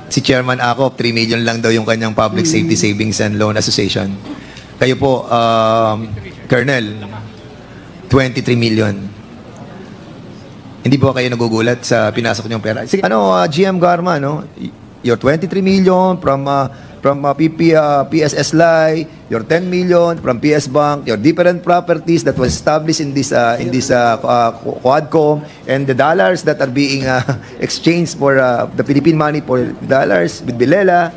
Si Chairman Acop, 3 million lang daw yung kanyang Public Safety Savings and Loan Association. Kayo po, Colonel, 23 million. Hindi po kayo nagugulat sa pinasok niyong pera? Sige, GM Garma, no? Your 23 million from PSS Lai, your 10 million from PS Bank, your different properties that was established in this Quadcom, and the dollars that are being exchanged for the Philippine money for dollars with Bilela.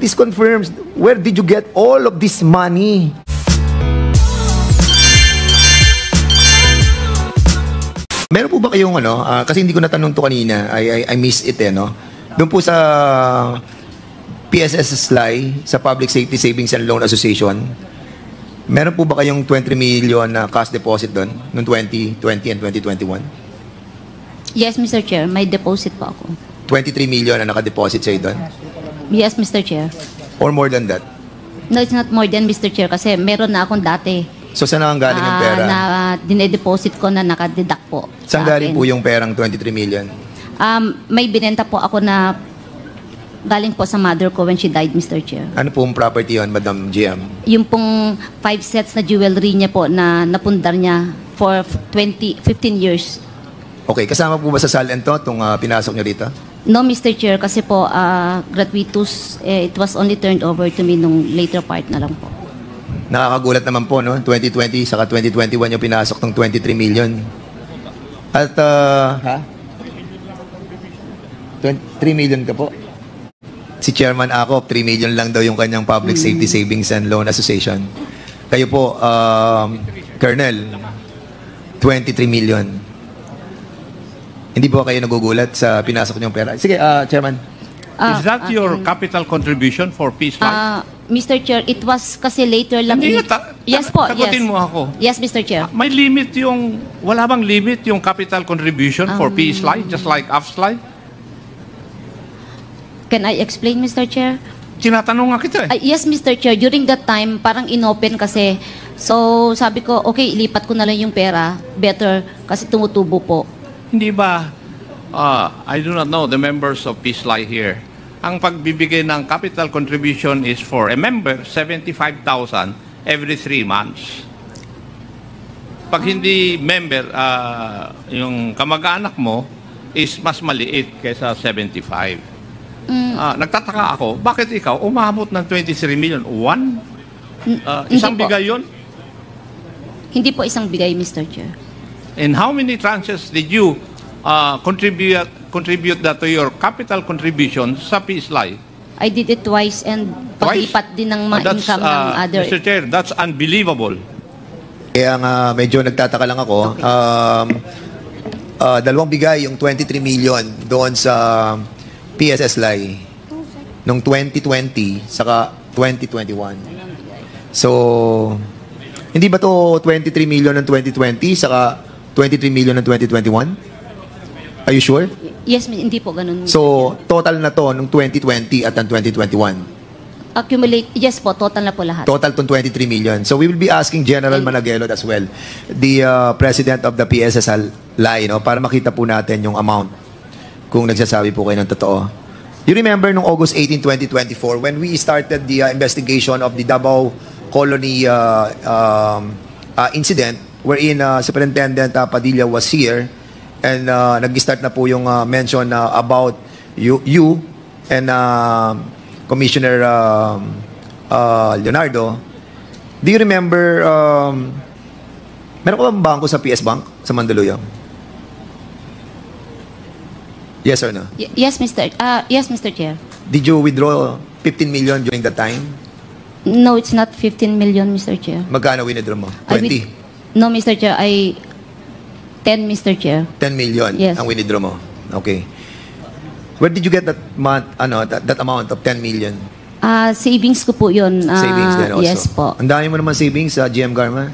This confirms, where did you get all of this money? Meron po ba kayong kasi hindi ko natanong to kanina, I missed it no? Doon po sa PSS Lai, sa Public Safety Savings and Loan Association, meron po ba kayong 23 million na cash deposit doon noong 2020 and 2021? Yes, Mr. Chair. May deposit po ako. 23 million na nakadeposit sa'yo doon? Yes, Mr. Chair. Or more than that? No, it's not more than, Mr. Chair, kasi meron na akong dati. So, saan ang galing yung pera? Na dinedeposit ko na nakadeduct po. Saan galing po yung perang 23 million? May binenta po ako na galing po sa mother ko when she died, Mr. Chair. Ano pong property yun, Madam GM? Yung pong 5 sets na jewelry niya po na napundar niya for 15 years. Okay, kasama po ba sa SALN to, itong pinasok niyo rito? No, Mr. Chair, kasi po gratuitous, it was only turned over to me nung later part na lang po. Nakakagulat naman po, no? 2020 saka 2021 yung pinasok ng 23 million. At, 3 million ka po. Si Chairman Acop, 3 million lang daw yung kanyang Public Safety Savings and Loan Association. Kayo po, Colonel, 23 million. Hindi po kayo nagugulat sa pinasok niyong pera? Sige, Chairman. Is that your capital contribution for Peace Life? Mr. Chair, it was kasi later lang. Hindi, yes po, sagutin yes. mo ako. Yes, Mr. Chair. May limit wala bang limit yung capital contribution for Peace Life, just like AFS Life? Can I explain, Mr. Chair? Tinatanong nga kita Yes, Mr. Chair. During that time, parang inopen kasi. So, sabi ko, okay, ilipat ko na lang yung pera. Better, kasi tumutubo po. Hindi ba, I do not know the members of Peace Life here. Ang pagbibigay ng capital contribution is for a member, 75,000 every 3 months. Pag hindi member, yung kamag-anak mo is mas maliit kaysa 75. Nagtataka ako, bakit ikaw umabot ng 23 million? Isang bigay yun? Hindi po isang bigay, Mr. Chair. And how many tranches did you contribute that to your capital contribution sa Peace Life? I did it twice and paglipat din ng mga income ng other. Mr. Chair, that's unbelievable. Kaya nga medyo nagtataka lang ako. Okay. Dalawang bigay yung 23 million doon sa PSS Lai noong 2020 saka 2021. So, hindi ba to 23 million ng 2020 saka 23 million ng 2021? Are you sure? Yes, hindi po ganun. So, total na to nung 2020 at ang 2021? Accumulate, yes po, total na po lahat. Total tong 23 million. So, we will be asking General Managuelot as well, the President of the PSS Lai, para makita po natin yung amount kung nagsasabi po kayo ng totoo. You remember nung August 18, 2024, when we started the investigation of the Davao Colony incident, wherein Superintendent Padilla was here, and nag-start na po yung mention about you and Commissioner Leonardo. Do you remember, meron ka bang bangko sa PS Bank sa Mandaluyong? Yes or no? Yes, Mr. Chair. Did you withdraw 15 million during that time? No, it's not 15 million, Mr. Chair. Magkano withdraw mo? 20? No, Mr. Chair, 10, Mr. Chair. 10 million yes. Ang withdraw mo. Okay. Where did you get that that amount of 10 million? Savings ko po yun. Savings din also? Yes po. Ang dami mo naman savings sa GM Garma.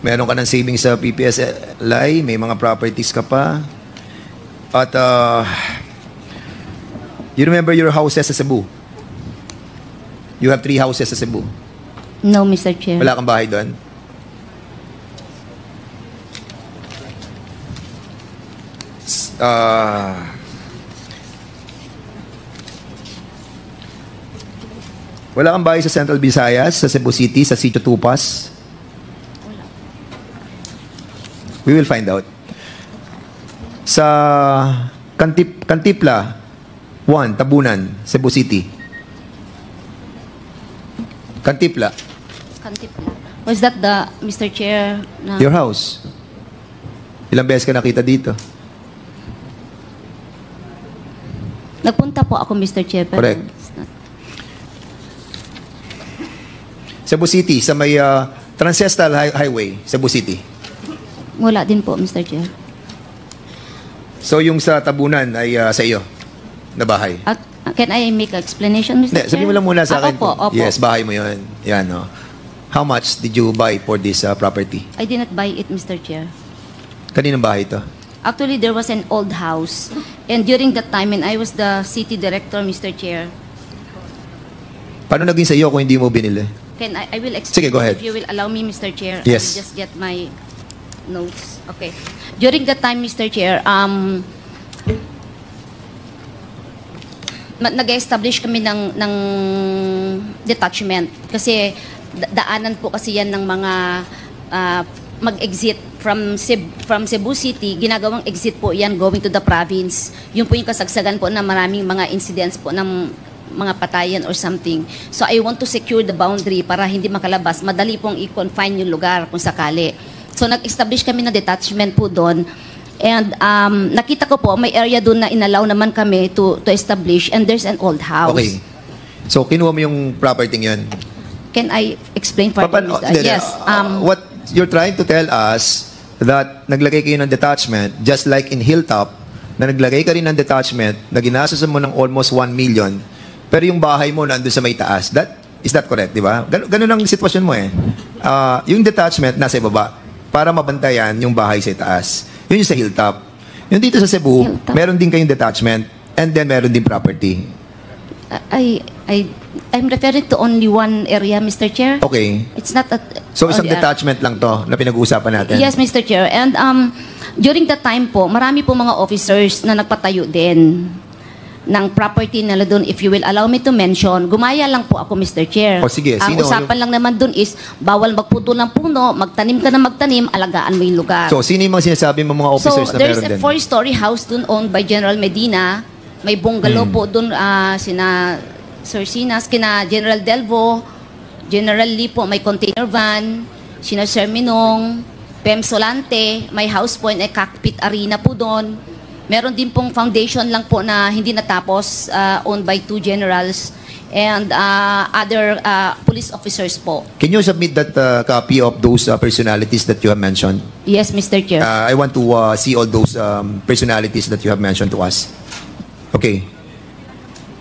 Meron ka ng savings sa PPS Lai, may mga properties ka pa. At you remember your houses sa Cebu? You have 3 houses sa Cebu? No, Mr. Chair. Wala kang bahay doon? Wala kang bahay sa Central Visayas, sa Cebu City, sa Sitio Tupas? We will find out. Sa Cantipla 1, Tabunan, Cebu City. Cantipla, Kantipla. Was that the, Mr. Chair, na... your house. Ilang beses ka nakita dito? Nagpunta po ako, Mr. Chair, pero... Correct. it's not- Cebu City, sa may Transcestal Highway, Cebu City. Wala din po, Mr. Chair. So yung sa Tabunan ay sa iyo na bahay. Can I make an explanation, Mr. Hindi, Chair? sabihin mo lang muna sa akin. Opo, opo. Yes, bahay mo yun. Yan, no. How much did you buy for this property? I did not buy it, Mr. Chair. Kaninong bahay ito? Actually, there was an old house. And during that time, when I was the city director, Mr. Chair, Paano naging sa iyo kung hindi mo binili? I will explain. Sige, go ahead. If you will allow me, Mr. Chair. Yes. I will just get my notes. Okay. During that time, Mr. Chair, nag-establish kami ng detachment. Kasi daanan po kasi yan ng mga mag-exit from Cebu City. Ginagawang exit po yan going to the province. Yun po yung kasagsagan po na maraming mga incidents po ng mga patayan or something. So I want to secure the boundary para hindi makalabas. Madali pong i-confine yung lugar kung sakali. So nag-establish kami ng detachment po doon. And nakita ko po, may area doon na inalaw naman kami to establish, and there's an old house. Okay. So kinuha mo yung property yun? Can I explain further? Yes. What you're trying to tell us that naglagay kayo ng detachment, just like in Hilltop, na naglagay ka rin ng detachment, na ginastos mo ng almost 1 million, pero yung bahay mo nandun sa may taas. Is that correct, di ba? Ganun ang sitwasyon mo eh. Yung detachment nasa ibaba para mabantayan yung bahay sa taas. Yun yung sa Hilltop. Yung dito sa Cebu, Hilltop. meron din kayong detachment and then meron din property. I'm referring to only one area, Mr. Chair. Okay. It's not a... So isang only, detachment lang to na pinag-uusapan natin. Yes, Mr. Chair. And during that time po, marami po mga officers na nagpatayo din ng property nila doon. If you will allow me to mention, gumaya lang po ako, Mr. Chair. O, sige, Ang sino? usapan lang naman doon is, bawal magputol ng puno, magtanim ka na magtanim, alagaan mo yung lugar. So, sino yung mga sinasabi mo mga officers So, na there's meron a din? 4-story house doon owned by General Medina. May bungalow po doon sina Sir Sinas, kina General Delvo, General Lee po, may container van, sina Sir Minong, Pem Solante, may house po and cockpit arena po doon. Meron din pong foundation lang po na hindi natapos, owned by 2 generals and other police officers po. Can you submit that copy of those personalities that you have mentioned? Yes, Mr. Chair. I want to see all those personalities that you have mentioned to us. Okay.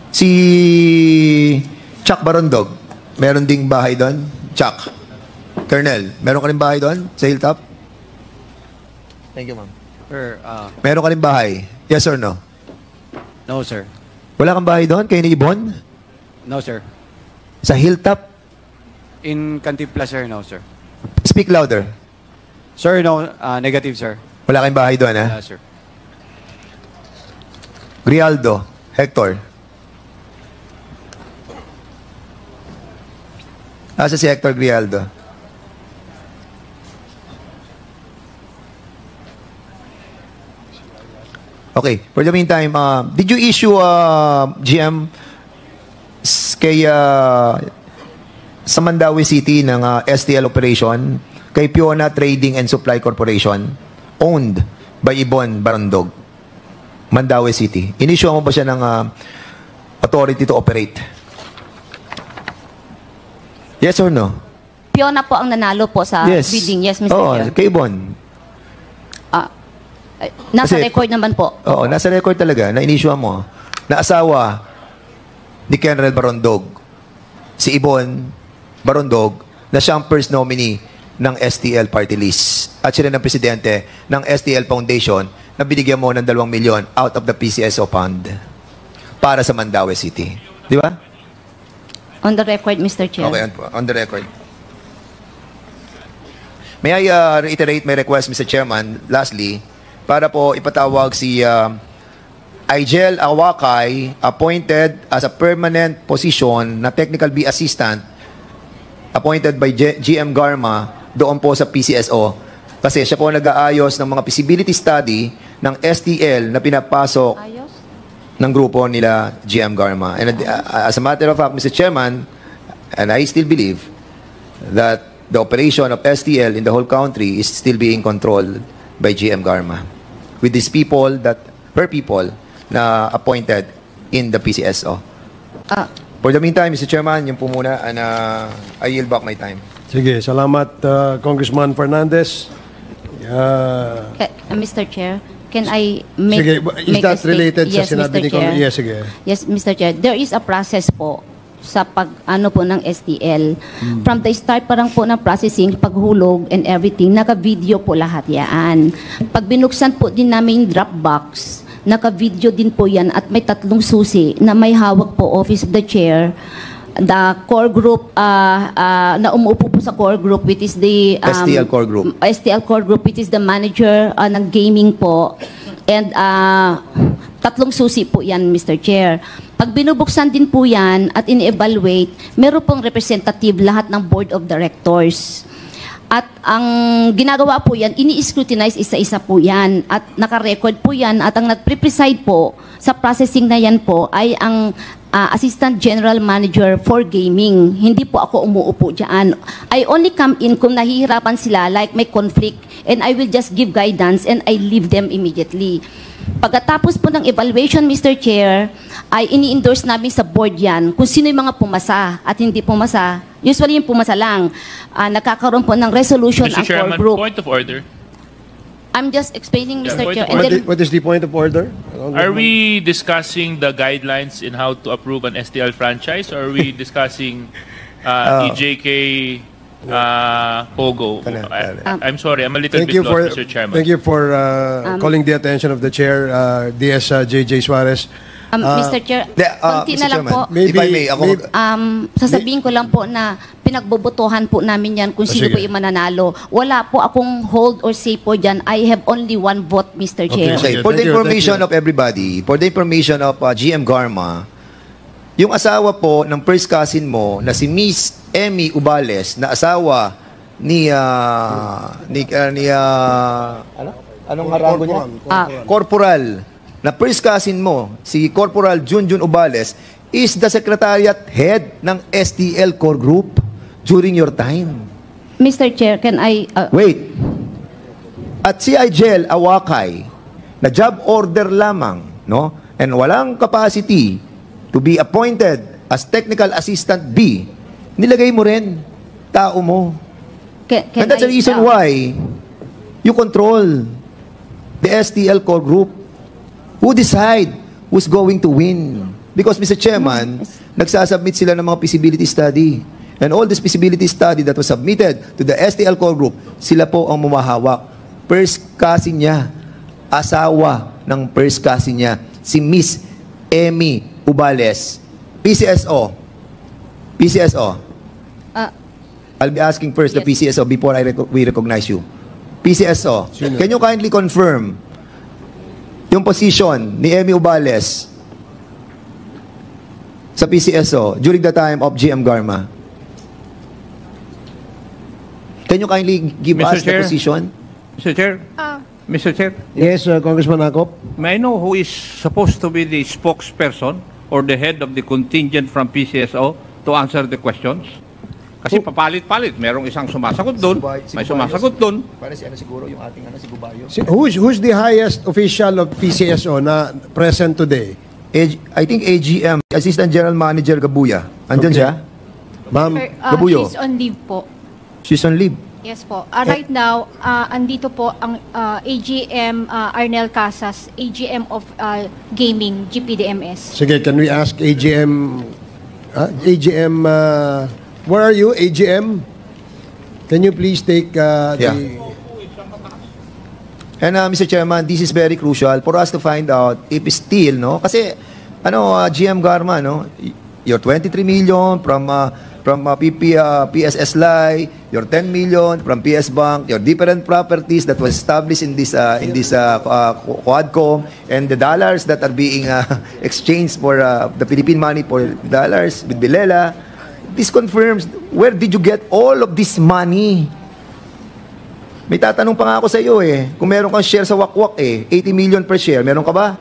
Si Chuck Barondog, meron ding bahay doon? Chuck. Colonel, meron ka rin bahay doon sa Hilltop? Thank you, ma'am. Sir, Meron ka rin bahay? Yes or no? no, sir. Wala kang bahay doon? Kayo ni Ibon? No, sir. Sa Hilltop? In Cantipla, sir, no, sir. Speak louder. Sir, no, negative, sir. Wala kang bahay doon, ha? Wala, sir. Grialdo, Hector. Asa si Hector Grialdo? Okay, for the meantime, did you issue GM kay sa Mandaue City ng STL operation kay Piona Trading and Supply Corporation owned by Ibon Barandog, Mandaue City? In-issue mo ba siya ng authority to operate? Yes or no? Piona po ang nanalo po sa bidding. Yes, Mr. Oo, Chair. kay Ibon. Nasa Kasi- record naman po. Oo, nasa record talaga na in-issue mo na asawa ni General Barondog, si Ibon Barondog, na siyang first nominee ng STL Party List. At siya rin ang presidente ng STL Foundation na binigyan mo ng 2 milyon out of the PCSO fund para sa Mandaue City. Di ba? On the record, Mr. Chair. Okay, on the record. May I reiterate my request, Mr. Chairman, lastly, para po ipatawag si Igel Awakay appointed as a permanent position na Technical B Assistant appointed by GM Garma doon po sa PCSO kasi siya po nag-aayos ng mga feasibility study ng STL na pinapasok Ayos? ng grupo nila GM Garma. And as a matter of fact, Mr. Chairman, and I still believe that the operation of STL in the whole country is still being controlled by GM Garma with these people her people na appointed in the PCSO. For the meantime, Mr. Chairman, yun po muna and I yield back my time. Sige, salamat Congressman Fernandez. Mr. Chair, can I make Sige, is make a that related sa yes, sinabi Mr. ni Chair. Congressman? Yes, sige. Yes, Mr. Chair. There is a process po sa pag-ano po ng STL. From the start parang po ng processing, paghulog and everything, naka-video po lahat yan. Pag binuksan po din namin yung Dropbox, naka-video din po yan at may 3 susi na may hawak po Office of the Chair, the core group, na umuupo po sa core group, which is the STL core group. STL core group, which is the manager ng gaming po. And 3 susi po yan, Mr. Chair. Pag binubuksan din po yan at in-evaluate, meron pong representative lahat ng Board of Directors. At ang ginagawa po yan, ini-scrutinize isa-isa po yan. At naka-record po yan. At ang nag-preside po sa processing na yan po ay ang Assistant General Manager for Gaming. Hindi po ako umuupo dyan. I only come in kung nahihirapan sila, like may conflict, and I will just give guidance and I leave them immediately. Pagkatapos po ng evaluation, Mr. Chair, ay ini-endorse namin sa board yan kung sino yung mga pumasa at hindi pumasa. Usually yung pumasa lang. Nagkakaroon po ng resolution Mr. ang core Chairman, group. point of order. I'm just explaining, Mr. point Chair. of And then, What is the point of order? Are we discussing the guidelines in how to approve an STL franchise, or are we discussing EJK Pogo? I'm sorry, I'm a little bit lost, Mr. Chairman. Thank you for calling the attention of the chair, DS JJ Suarez. Mr. Chair, konti Mr. na lang po. Chairman, if I may, ako Sasabihin ko lang po na pinagbobotohan po namin yan kung sino Sige. po yung mananalo. Wala po akong hold or say po dyan. I have only 1 vote, Mr. Chair. Okay, Sige, for the thank you, information thank you. of everybody, for the information of GM Garma, yung asawa po ng first cousin mo na si Miss Emmy Ubales na asawa ni anong harango niya? Corporal na first cousin mo, si Corporal Junjun Ubales is the secretariat head ng STL core group during your time. Mr. Chair, can I... Wait. At si Igel Awakay, na job order lamang, no? And walang capacity to be appointed as technical assistant B, nilagay mo rin tao mo. can And that's the reason why you control the STL core group. Who decide who's going to win? Because, Mr. Chairman, nagsasubmit sila ng mga feasibility study. And all this feasibility study that was submitted to the STL core group, sila po ang mumahawak. First cousin niya, asawa ng first cousin niya, si Miss Emmy Ubales. PCSO. PCSO. I'll be asking first the Yes. PCSO before we recognize you. PCSO, can you kindly confirm yung position ni Emmy Ubales sa PCSO during the time of GM Garma? Can you kindly give Mr. us the Chair? position? Mr. Chair? Mr. Chair, Yes, Congressman Akop. may I know who is supposed to be the spokesperson or the head of the contingent from PCSO to answer the questions? Kasi papalit-palit. Merong isang sumasagot doon, may sumasagot doon. Para si ano siguro, yung ating ano, si Gubayo. Who's the highest official of PCSO na present today? I think AGM, Assistant General Manager Gabuya. Andyan Okay. siya? Ma'am, Gabuyo. She's on leave po. She's on leave. Yes po. Right now, andito po ang AGM Arnel Casas, AGM of Gaming, GPDMS. sige, can we ask AGM, where are you, AGM? Can you please take Yeah. And Mr. Chairman, this is very crucial for us to find out if still, no? Kasi, GM Garma, no? Your 23 million from from PSS Lie, your 10 million from PS Bank, your different properties that was established in this Quadcom, and the dollars that are being exchanged for the Philippine money for dollars with Bilela. This confirms, where did you get all of this money? May tatanong pa nga ako sa iyo kung meron kang share sa Wakwak 80 million per share, meron ka ba?